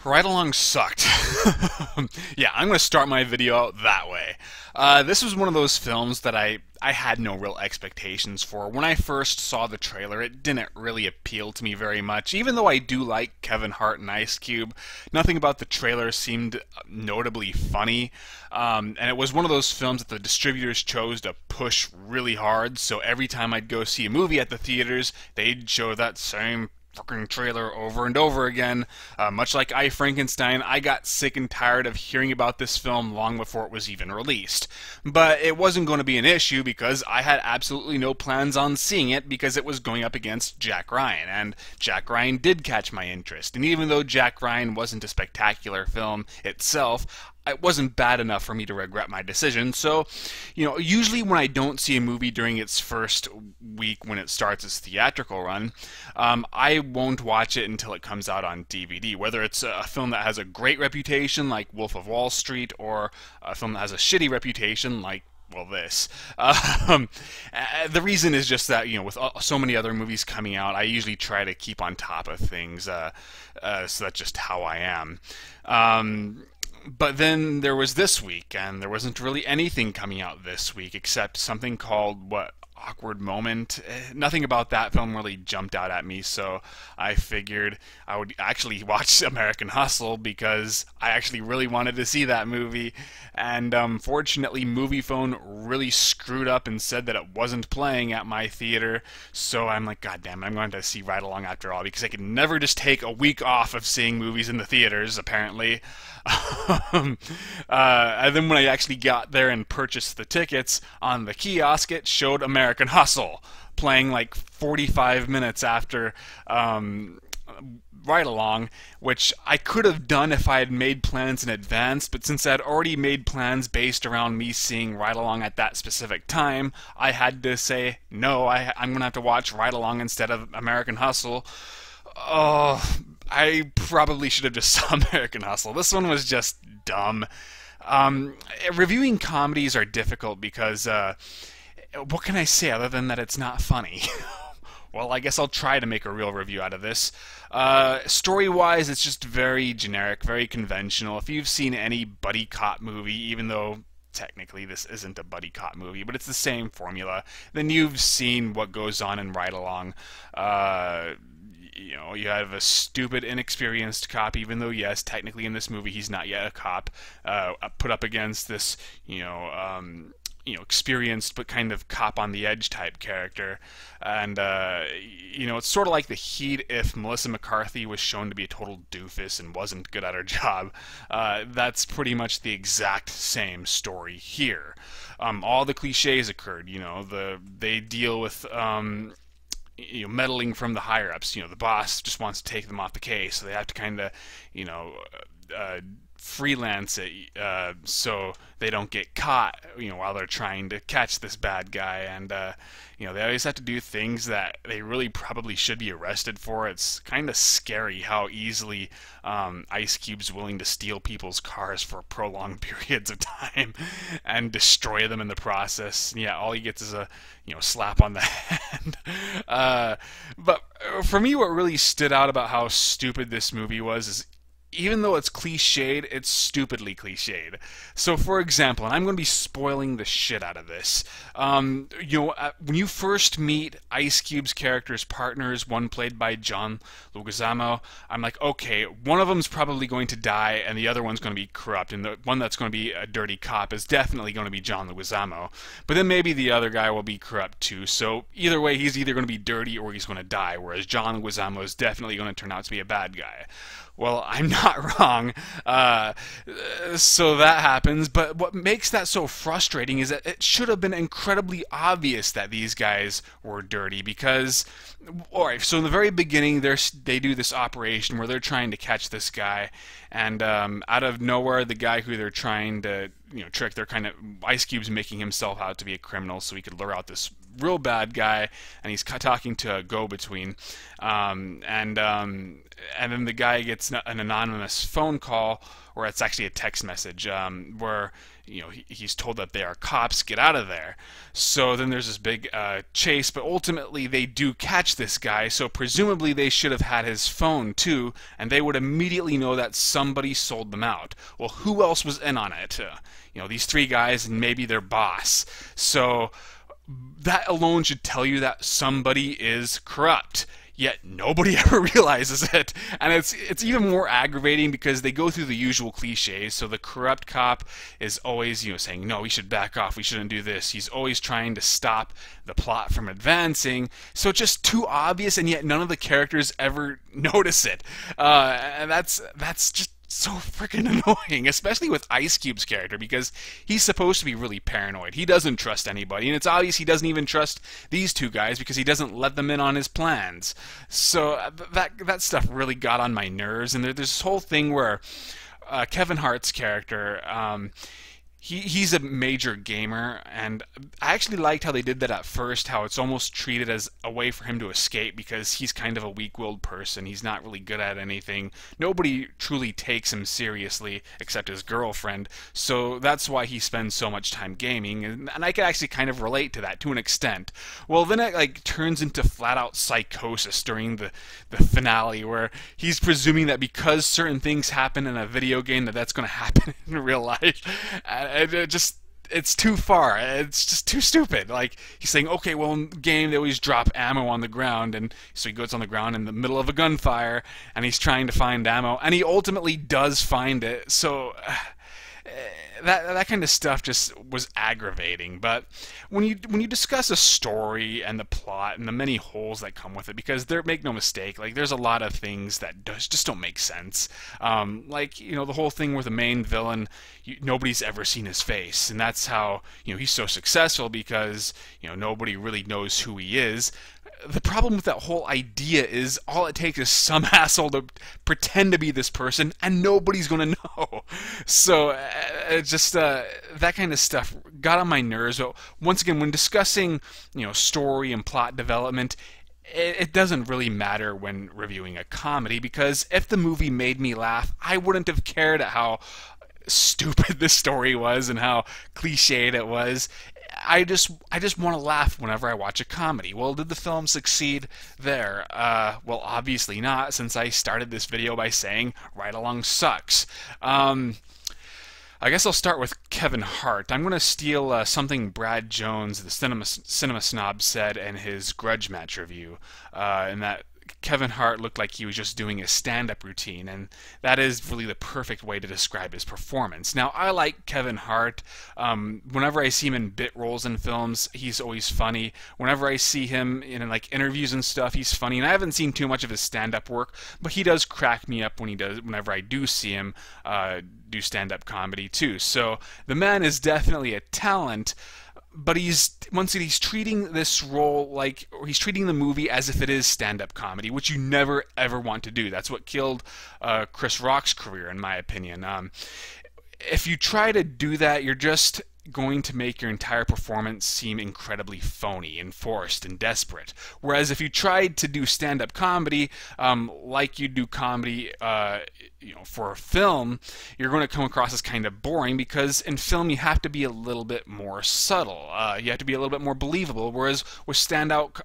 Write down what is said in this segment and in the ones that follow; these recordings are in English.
Ride Along sucked. Yeah, I'm going to start my video out that way. This was one of those films that I had no real expectations for. When I first saw the trailer, it didn't really appeal to me very much. Even though I do like Kevin Hart and Ice Cube, nothing about the trailer seemed notably funny. And it was one of those films that the distributors chose to push really hard, so every time I'd go see a movie at the theaters, they'd show that same fucking trailer over and over again. Much like I, Frankenstein, I got sick and tired of hearing about this film long before it was even released. But it wasn't going to be an issue because I had absolutely no plans on seeing it because it was going up against Jack Ryan, and Jack Ryan did catch my interest. And even though Jack Ryan wasn't a spectacular film itself, it wasn't bad enough for me to regret my decision. So, usually when I don't see a movie during its first week when it starts its theatrical run, I won't watch it until it comes out on DVD. Whether it's a film that has a great reputation like Wolf of Wall Street or a film that has a shitty reputation like this. The reason is just that, with so many other movies coming out, I usually try to keep on top of things, so that's just how I am. But then there was this week, and there wasn't really anything coming out this week except something called, Awkward Moment. Nothing about that film really jumped out at me, so I figured I would actually watch American Hustle because I actually really wanted to see that movie. And fortunately, MoviePhone really screwed up and said that it wasn't playing at my theater. So I'm like, God damn it, I'm going to see Ride Along after all because I can never just take a week off of seeing movies in the theaters, apparently. And then when I actually got there and purchased the tickets on the kiosk, it showed American Hustle playing like 45 minutes after Ride Along, which I could have done if I had made plans in advance, but since I had already made plans based around me seeing Ride Along at that specific time, I had to say, no, I'm going to have to watch Ride Along instead of American Hustle. Oh, I probably should have just saw American Hustle. This one was just dumb. Reviewing comedies are difficult because, what can I say other than that it's not funny? Well, I guess I'll try to make a real review out of this. Story-wise, it's just very generic, very conventional. If you've seen any buddy cop movie, even though technically this isn't a buddy cop movie, but it's the same formula, then you've seen what goes on in Ride Along. You have a stupid, inexperienced cop, even though, yes, technically in this movie he's not yet a cop, put up against this, experienced but kind of cop on the edge type character. And, it's sort of like The Heat if Melissa McCarthy was shown to be a total doofus and wasn't good at her job. That's pretty much the exact same story here. All the cliches occurred, they deal with, meddling from the higher ups. The boss just wants to take them off the case, so they have to kind of, freelance it so they don't get caught, while they're trying to catch this bad guy. And they always have to do things that they really probably should be arrested for. It's kind of scary how easily Ice Cube's willing to steal people's cars for prolonged periods of time and destroy them in the process. Yeah, all he gets is a slap on the hand. But for me, what really stood out about how stupid this movie was is, even though it's cliched, it's stupidly cliched. So, for example, and I'm going to be spoiling the shit out of this, when you first meet Ice Cube's character's partners, one played by John Leguizamo, I'm like, okay, one of them's probably going to die, and the other one's going to be corrupt, and the one that's going to be a dirty cop is definitely going to be John Leguizamo. But then maybe the other guy will be corrupt too, so either way, he's either going to be dirty or he's going to die, whereas John Leguizamo is definitely going to turn out to be a bad guy. Well, I'm not wrong. So that happens, but what makes that so frustrating is that it should have been incredibly obvious that these guys were dirty because, alright, so in the very beginning they do this operation where they're trying to catch this guy, and out of nowhere the guy who they're trying to trick, they're kind of, Ice Cube's making himself out to be a criminal so he could lure out this real bad guy, and he's talking to a go-between, and then the guy gets an anonymous phone call or it's actually a text message where he's told that they are cops, get out of there. So then there's this big chase, but ultimately they do catch this guy, so presumably they should have had his phone too, and they would immediately know that somebody sold them out. Well, who else was in on it? These three guys and maybe their boss. So that alone should tell you that somebody is corrupt. Yet nobody ever realizes it, and it's even more aggravating because they go through the usual cliches. So the corrupt cop is always saying, no, we should back off, we shouldn't do this. He's always trying to stop the plot from advancing. So it's just too obvious, and yet none of the characters ever notice it. And that's just so freaking annoying, especially with Ice Cube's character, because he's supposed to be really paranoid. He doesn't trust anybody, and it's obvious he doesn't even trust these two guys because he doesn't let them in on his plans. So that stuff really got on my nerves, and there's this whole thing where Kevin Hart's character, he's a major gamer, and I actually liked how they did that at first, how it's almost treated as a way for him to escape because he's kind of a weak-willed person. He's not really good at anything. Nobody truly takes him seriously except his girlfriend, so that's why he spends so much time gaming, and I can actually kind of relate to that to an extent. Well, then it turns into flat-out psychosis during the finale, where he's presuming that because certain things happen in a video game that's going to happen in real life. It's too far. It's just too stupid. He's saying, okay, well, in the game they always drop ammo on the ground, and so he goes on the ground in the middle of a gunfire, and he's trying to find ammo, and he ultimately does find it. So that kind of stuff just was aggravating. But when you discuss a story and the plot and the many holes that come with it, because make no mistake, there's a lot of things that just don't make sense. The whole thing where the main villain, nobody's ever seen his face, and that's how he's so successful, because nobody really knows who he is. The problem with that whole idea is all it takes is some asshole to pretend to be this person, and nobody's going to know. So that kind of stuff got on my nerves. But once again, when discussing story and plot development, it doesn't really matter when reviewing a comedy, because if the movie made me laugh, I wouldn't have cared at how stupid the story was and how cliched it was. I just want to laugh whenever I watch a comedy. Well, did the film succeed there? Well, obviously not, since I started this video by saying Ride Along sucks. I guess I'll start with Kevin Hart. I'm going to steal something Brad Jones, the cinema snob, said in his Grudge Match review, in that Kevin Hart looked like he was just doing a stand-up routine, and that is really the perfect way to describe his performance. Now, I like Kevin Hart. Whenever I see him in bit roles in films, he's always funny. Whenever I see him in interviews and stuff, he's funny. And I haven't seen too much of his stand-up work, but he does crack me up whenever I do see him do stand-up comedy too. So the man is definitely a talent. But he's treating this role or he's treating the movie as if it is stand-up comedy, which you never ever want to do. That's what killed Chris Rock's career, in my opinion. If you try to do that, you're just going to make your entire performance seem incredibly phony and forced and desperate. Whereas if you tried to do stand-up comedy, like you do comedy, for a film, you're going to come across as kind of boring, because in film you have to be a little bit more subtle. You have to be a little bit more believable. Whereas with stand-up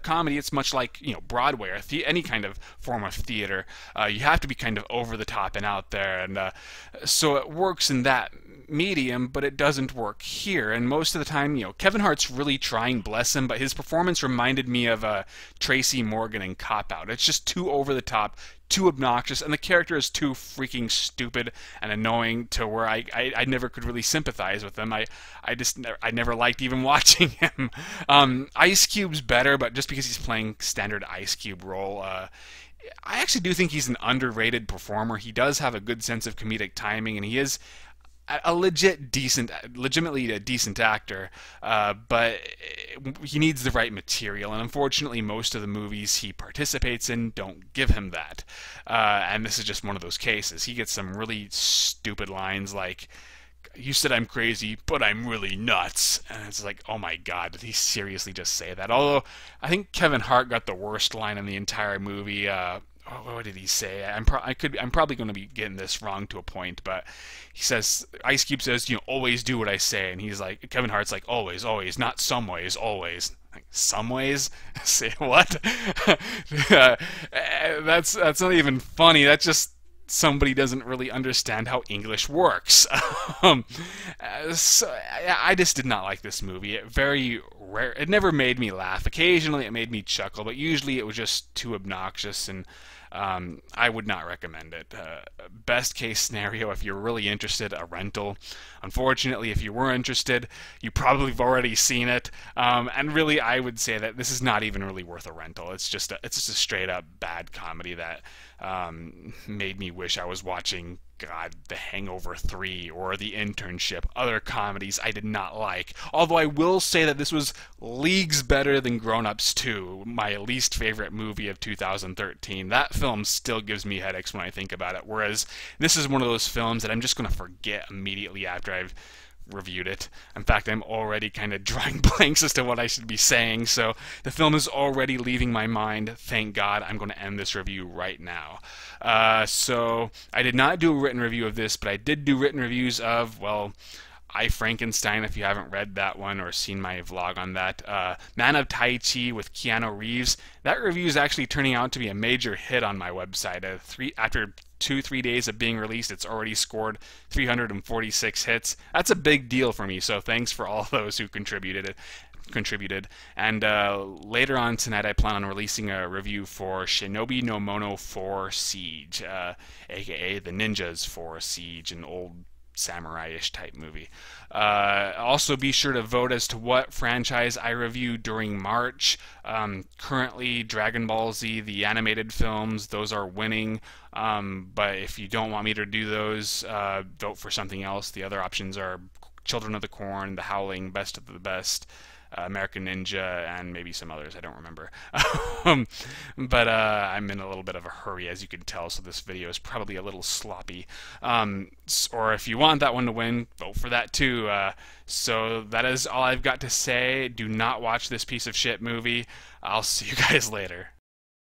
comedy, it's much like Broadway or any kind of form of theater. You have to be kind of over the top and out there, and so it works in that medium, but it doesn't work here. And most of the time, Kevin Hart's really trying, bless him, but his performance reminded me of Tracy Morgan in Cop Out. It's just too over the top, too obnoxious, and the character is too freaking stupid and annoying to where I never could really sympathize with him. I never liked even watching him. Ice Cube's better, but just because he's playing standard Ice Cube role. I actually do think he's an underrated performer. He does have a good sense of comedic timing, and he is legitimately a decent actor, but he needs the right material, and unfortunately most of the movies he participates in don't give him that, and this is just one of those cases. He gets some really stupid lines like, "You said I'm crazy, but I'm really nuts," and it's like, oh my god, did he seriously just say that? Although I think Kevin Hart got the worst line in the entire movie. what did he say? I'm probably going to be getting this wrong to a point, but he says, Ice Cube says, always do what I say, and he's like, Kevin Hart's like, always, always, not some ways, always. Like, some ways? Say what? That's not even funny. That's just somebody doesn't really understand how English works. um, so I just did not like this movie. It very rare. It never made me laugh. Occasionally, it made me chuckle, but usually it was just too obnoxious, and I would not recommend it. Best case scenario, if you're really interested, a rental. Unfortunately, if you were interested, you probably have already seen it. And really, I would say that this is not even really worth a rental. It's just a straight up bad comedy that made me wish I was watching, God, The Hangover 3 or The Internship, other comedies I did not like. Although I will say that this was leagues better than Grown Ups 2, my least favorite movie of 2013. That film still gives me headaches when I think about it, whereas this is one of those films that I'm just going to forget immediately after I've reviewed it. In fact, I'm already kind of drawing blanks as to what I should be saying, so the film is already leaving my mind. Thank God. I'm going to end this review right now. So I did not do a written review of this, but I did do written reviews of, well, I, Frankenstein, if you haven't read that one or seen my vlog on that. Man of Tai Chi with Keanu Reeves. That review is actually turning out to be a major hit on my website. After 2-3 days of being released, it's already scored 346 hits. That's a big deal for me, so thanks for all those who contributed. And later on tonight, I plan on releasing a review for Shinobi no Mono 4 Siege, aka the Ninjas 4 Siege, an old samurai-ish type movie. Also, be sure to vote as to what franchise I review during March. Currently, Dragon Ball Z, the animated films, those are winning. But if you don't want me to do those, vote for something else. The other options are Children of the Corn, The Howling, Best of the Best, American Ninja, and maybe some others. I don't remember. But I'm in a little bit of a hurry, as you can tell, so this video is probably a little sloppy. Or if you want that one to win, vote for that too. So that is all I've got to say. Do not watch this piece of shit movie. I'll see you guys later.